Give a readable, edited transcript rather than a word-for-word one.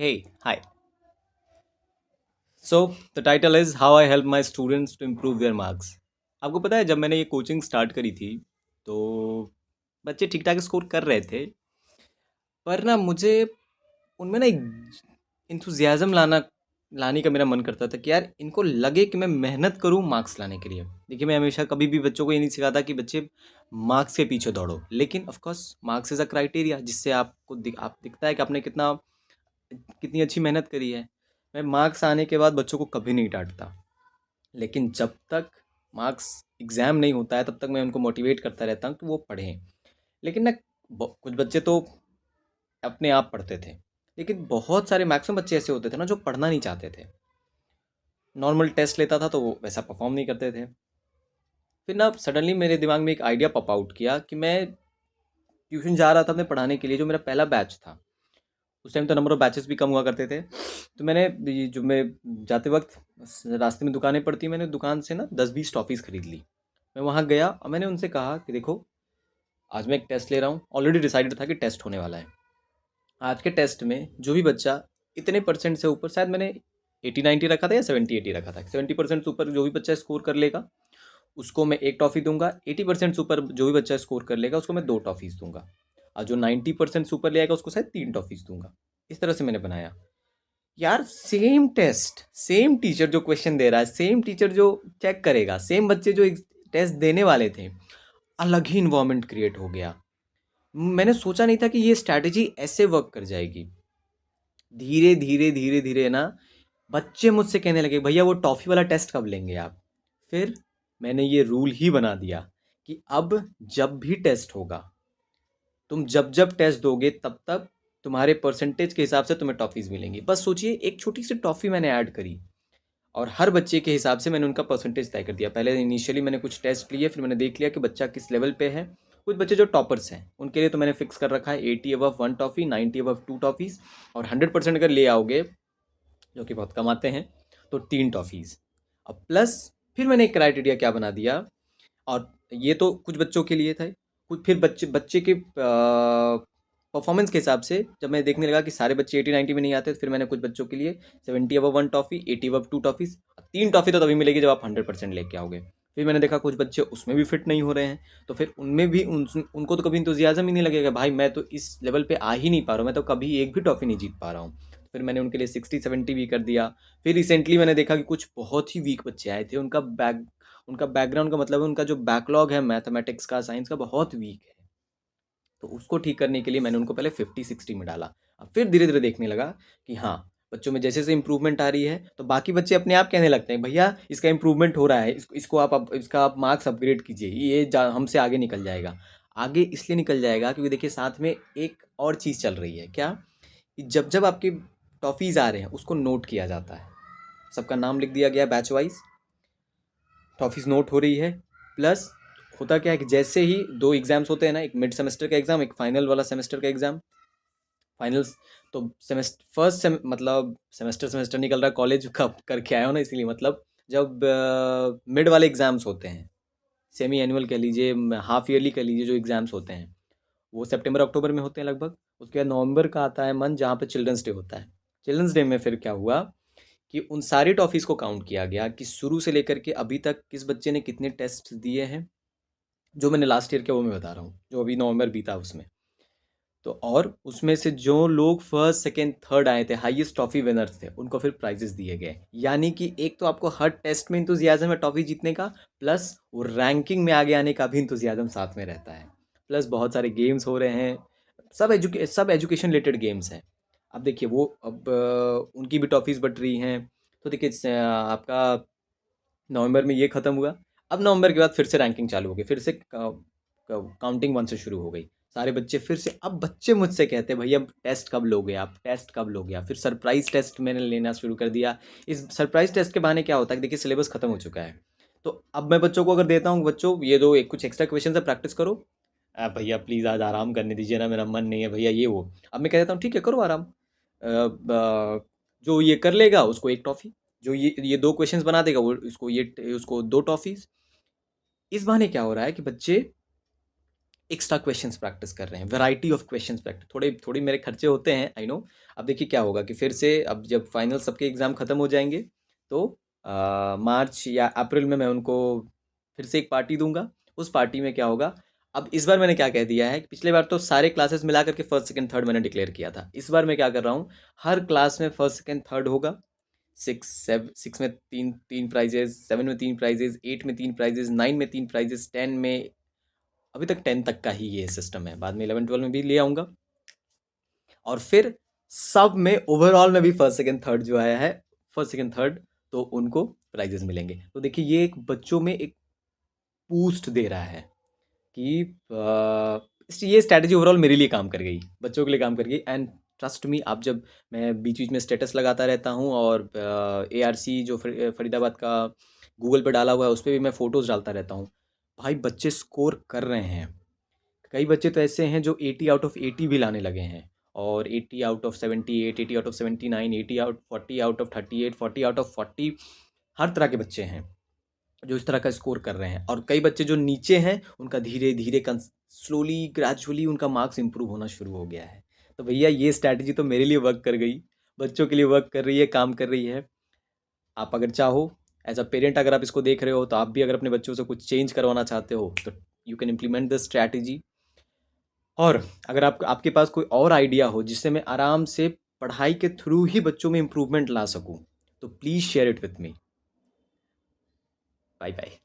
Hey, hi. So the title is How I Help My Students to Improve Their Marks. आपको पता है जब मैंने ये कोचिंग स्टार्ट करी थी तो बच्चे ठीक ठाक स्कोर कर रहे थे, पर ना मुझे उनमें ना एक इंथुजियाज़्म लाने का मेरा मन करता था कि यार इनको लगे कि मैं मेहनत करूँ मार्क्स लाने के लिए। देखिए, मैं हमेशा कभी भी बच्चों को ये नहीं सिखाता कि बच्चे मार्क्स के पीछे दौड़ो, लेकिन of course marks is a criteria जिससे आपको दिखता है कि आपने कितनी अच्छी मेहनत करी है। मैं मार्क्स आने के बाद बच्चों को कभी नहीं डाँटता, लेकिन जब तक मार्क्स एग्ज़ाम नहीं होता है तब तक मैं उनको मोटिवेट करता रहता हूँ कि वो पढ़ें। लेकिन ना कुछ बच्चे तो अपने आप पढ़ते थे, लेकिन बहुत सारे मैक्सिमम बच्चे ऐसे होते थे ना जो पढ़ना नहीं चाहते थे। नॉर्मल टेस्ट लेता था तो वो वैसा परफॉर्म नहीं करते थे। फिर ना सडनली मेरे दिमाग में एक आइडिया पॉप आउट किया कि मैं ट्यूशन जा रहा था अपने पढ़ाने के लिए, जो मेरा पहला बैच था। उस टाइम तो नंबर ऑफ बैचेस भी कम हुआ करते थे। तो मैंने ये जो मैं जाते वक्त रास्ते में दुकानें पड़ती, मैंने दुकान से ना 10-20 टॉफ़ीज़ खरीद ली। मैं वहाँ गया और मैंने उनसे कहा कि देखो, आज मैं एक टेस्ट ले रहा हूँ। ऑलरेडी डिसाइडेड था कि टेस्ट होने वाला है। आज के टेस्ट में जो भी बच्चा इतने परसेंट से ऊपर, शायद मैंने 80-90 रखा था या 70-80 रखा था, 70% से ऊपर जो भी बच्चा स्कोर कर लेगा उसको मैं एक टॉफ़ी दूंगा। 80% से ऊपर जो भी बच्चा स्कोर कर लेगा उसको मैं दो टॉफ़ीज़ दूंगा, और जो 90% से ऊपर ले आएगा उसको शायद तीन टॉफ़ीज़ दूंगा। इस तरह से मैंने बनाया। यार सेम टेस्ट, सेम टीचर जो क्वेश्चन दे रहा है, सेम टीचर जो चेक करेगा, सेम बच्चे जो टेस्ट देने वाले थे, अलग ही इन्वायरमेंट क्रिएट हो गया। मैंने सोचा नहीं था कि ये स्ट्रैटेजी ऐसे वर्क कर जाएगी। धीरे धीरे धीरे धीरे ना बच्चे मुझसे कहने लगे, भैया वो टॉफ़ी वाला टेस्ट कब लेंगे आप। फिर मैंने ये रूल ही बना दिया कि अब जब भी टेस्ट होगा, तुम जब जब टेस्ट दोगे तब तब तुम्हारे परसेंटेज के हिसाब से तुम्हें टॉफ़ीज़ मिलेंगी। बस सोचिए, एक छोटी सी टॉफ़ी मैंने ऐड करी और हर बच्चे के हिसाब से मैंने उनका परसेंटेज तय कर दिया। पहले इनिशियली मैंने कुछ टेस्ट लिए, फिर मैंने देख लिया कि बच्चा किस लेवल पे है। कुछ बच्चे जो टॉपर्स हैं उनके लिए तो मैंने फिक्स कर रखा है 80 above one toffee, 90 above two toffees, और 100% अगर ले आओगे, जो कि बहुत कम आते हैं, तो तीन टॉफ़ीज़। अब प्लस फिर मैंने एक क्राइटेरिया क्या बना दिया, और ये तो कुछ बच्चों के लिए था। कुछ फिर बच्चे बच्चे के परफॉर्मेंस के हिसाब से जब मैं देखने लगा कि सारे बच्चे 80-90 में नहीं आते, तो फिर मैंने कुछ बच्चों के लिए 70 above one toffee, 80 above two toffees. तीन टॉफ़ी तो तभी मिलेगी जब आप 100% लेके आओगे। फिर मैंने देखा कुछ बच्चे उसमें भी फिट नहीं हो रहे हैं, तो फिर उनमें भी उनको तो कभी इंतजियाज़म ही नहीं लगेगा, भाई मैं तो इस लेवल पे आ ही नहीं पा रहा हूँ, मैं तो कभी एक भी ट्रॉफी नहीं जीत पा रहा हूँ। फिर मैंने उनके लिए 60-70 भी कर दिया। फिर रिसेंटली मैंने देखा कि कुछ बहुत ही वीक बच्चे आए थे, उनका बैकग्राउंड का मतलब है, उनका जो बैकलॉग है मैथमेटिक्स का, साइंस का, बहुत वीक है। तो उसको ठीक करने के लिए मैंने उनको पहले 50-60 में डाला। अब फिर धीरे धीरे देखने लगा कि हाँ, बच्चों में जैसे जैसे इंप्रूवमेंट आ रही है तो बाकी बच्चे अपने आप कहने लगते हैं, भैया इसका इंप्रूवमेंट हो रहा है, इसको इसका आप मार्क्स अपग्रेड कीजिए, ये हमसे आगे निकल जाएगा। आगे इसलिए निकल जाएगा क्योंकि देखिए साथ में एक और चीज़ चल रही है क्या, कि जब जब आपके टॉफ़ीज़ आ रहे हैं उसको नोट किया जाता है। सबका नाम लिख दिया गया बैच वाइज, टॉफीज़ नोट हो रही है। प्लस होता क्या है कि जैसे ही दो एग्ज़ाम्स होते हैं ना, एक मिड सेमेस्टर का एग्ज़ाम, एक फाइनल वाला सेमेस्टर का एग्ज़ाम। फाइनल्स तो मतलब सेमेस्टर सेमेस्टर निकल रहा है, कॉलेज कब करके आया हो ना, इसीलिए मतलब जब मिड वाले एग्ज़ाम्स होते हैं, सेमी एनुअल कह लीजिए, हाफ ईयरली कह लीजिए, जो एग्ज़ाम्स होते हैं वो सितंबर अक्टूबर में होते हैं लगभग। उसके बाद नवंबर का आता है मंथ जहाँ पे चिल्ड्रंस डे होता है। चिल्ड्रंस डे में फिर क्या हुआ कि उन सारी टॉफ़ीज़ को काउंट किया गया कि शुरू से लेकर के अभी तक किस बच्चे ने कितने टेस्ट दिए हैं। जो मैंने लास्ट ईयर किया वो मैं बता रहा हूँ, जो अभी नवंबर बीता उसमें। तो और उसमें से जो लोग फर्स्ट सेकंड थर्ड आए थे, हाईएस्ट ट्रॉफी विनर्स थे, उनको फिर प्राइजेस दिए गए। यानी कि एक तो आपको हर टेस्ट में इंतजियाज़म है ट्रॉफी जीतने का, प्लस वो रैंकिंग में आगे आने का भी इंतजियाज़म साथ में रहता है। प्लस बहुत सारे गेम्स हो रहे हैं, सब एजुकेशन रिलेटेड गेम्स हैं। अब देखिए वो अब उनकी भी ट्रॉफीज़ बट रही हैं। तो देखिए आपका नवंबर में ये ख़त्म हुआ। अब नवंबर के बाद फिर से रैंकिंग चालू हो गई, फिर से काउंटिंग वन से शुरू हो गई। सारे बच्चे फिर से, अब बच्चे मुझसे कहते हैं, भैया टेस्ट कब लोगे आप, टेस्ट कब लोगे आप। फिर सरप्राइज़ टेस्ट मैंने लेना शुरू कर दिया। इस सरप्राइज़ टेस्ट के बहाने क्या होता है कि देखिए सिलेबस ख़त्म हो चुका है, तो अब मैं बच्चों को अगर देता हूँ, बच्चों ये दो एक कुछ एक्स्ट्रा क्वेश्चन से प्रैक्टिस करो। भैया प्लीज़ आज आराम करने दीजिए ना, मेरा मन नहीं है भैया, ये वो। अब मैं कह देता हूँ ठीक है करो आराम। जो ये कर लेगा उसको एक टॉफ़ी, जो ये दो क्वेश्चंस बना देगा वो उसको दो टॉफ़ीज़। इस बहाने क्या हो रहा है कि बच्चे एक्स्ट्रा क्वेश्चंस प्रैक्टिस कर रहे हैं, वैरायटी ऑफ क्वेश्चंस प्रैक्टिस, थोड़े थोड़े मेरे खर्चे होते हैं, आई नो। अब देखिए क्या होगा कि फिर से अब जब फाइनल सबके एग्ज़ाम ख़त्म हो जाएंगे तो मार्च या अप्रैल में मैं उनको फिर से एक पार्टी दूंगा। उस पार्टी में क्या होगा, अब इस बार मैंने क्या कह दिया है कि पिछले बार तो सारे क्लासेस मिला करके फर्स्ट सेकंड थर्ड मैंने डिक्लेयर किया था, इस बार मैं क्या कर रहा हूँ, हर क्लास में फर्स्ट सेकंड थर्ड होगा। सिक्स में तीन तीन प्राइजेज, सेवन में तीन प्राइजेज, एट में तीन प्राइजेज, नाइन में तीन प्राइजेज, टेन में, अभी तक टेन तक का ही ये सिस्टम है, बाद में इलेवन ट्वेल्व में भी ले आऊँगा। और फिर सब में ओवरऑल में भी फर्स्ट सेकंड थर्ड जो आया है, फर्स्ट सेकंड थर्ड, तो उनको प्राइजेस मिलेंगे। तो देखिए ये एक बच्चों में एक बूस्ट दे रहा है कि ये स्ट्रैटेजी ओवरऑल मेरे लिए काम कर गई, बच्चों के लिए काम कर गई। एंड ट्रस्ट मी, आप जब, मैं बीच बीच में स्टेटस लगाता रहता हूँ और ARC जो फरीदाबाद का गूगल पे डाला हुआ है उस पर भी मैं फ़ोटोज़ डालता रहता हूँ। भाई बच्चे स्कोर कर रहे हैं, कई बच्चे तो ऐसे हैं जो 80 आउट ऑफ 80 भी लाने लगे हैं, और 80 out of 78, 80 out of 79, 80 out 40 out of 38, 40 out of 40, हर तरह के बच्चे हैं जो इस तरह का स्कोर कर रहे हैं। और कई बच्चे जो नीचे हैं उनका धीरे धीरे स्लोली ग्रेजुअली उनका मार्क्स इंप्रूव होना शुरू हो गया है। तो भैया ये स्ट्रैटेजी तो मेरे लिए वर्क कर गई, बच्चों के लिए वर्क कर रही है, काम कर रही है। आप अगर चाहो, एज अ पेरेंट अगर आप इसको देख रहे हो, तो आप भी अगर अपने बच्चों से कुछ चेंज करवाना चाहते हो तो you can implement this strategy. और अगर आपके पास कोई और आइडिया हो जिससे मैं आराम से पढ़ाई के थ्रू ही बच्चों में इम्प्रूवमेंट ला सकूं, तो please share it with me. Bye bye.